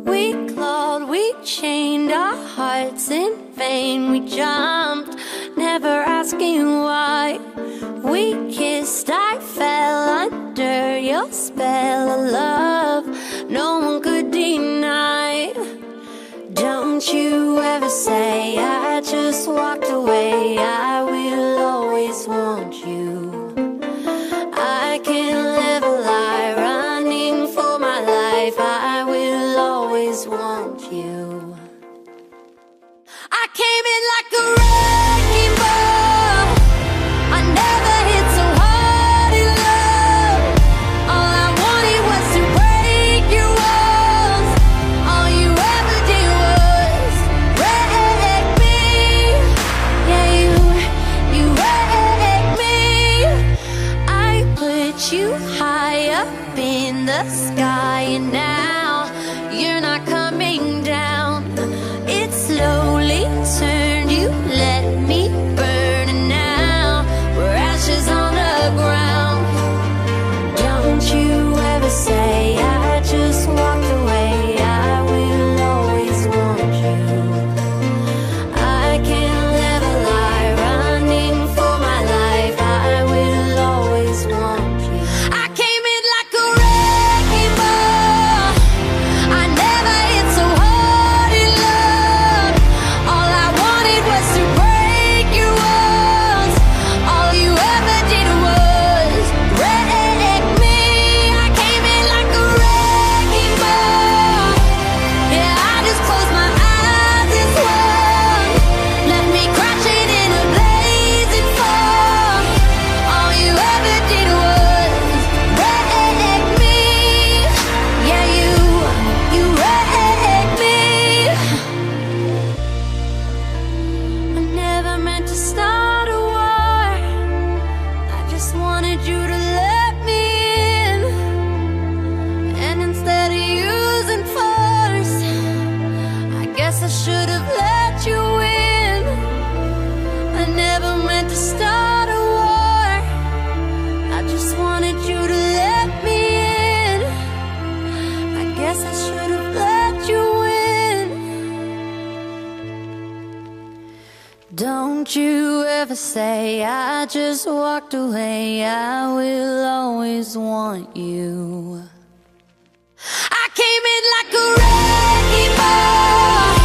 We clawed, we chained our hearts in vain. We jumped, never asking why. We kissed, I fell under your spell of love no one could deny. Don't you ever say I just walked away. I will always want you. I can't live a lie running for my life. I will always want you. I came in like a wrecking ball. I never hit so hard in love. All I wanted was to break your walls. All you ever did was wreck me. Yeah, you wrecked me. I put you high up in the sky, and now you're not coming down. It slowly turned, you let me burn, and now we're ashes on the ground. Don't you ever say I just walked away. I will always want you. I can't live a lie running for my life. I will always want you. I came in like a wrecking ball. I never hit so hard in love. All I wanted was to break your walls. All you ever did was wreck me. I came in like a wrecking ball. Yeah, I just closed my eyes and swung. Left me crashing in a blazing fall. All you ever did was wreck me. Yeah, you wrecked me. I never meant to start a war. I just wanted you to let me in. And instead of using force, I guess I should have let you in. I never meant to start a war. I just wanted you to let me in. I guess I should have let you in. Don't you ever say I just walked away. I will always want you. I came in like a wrecking ball.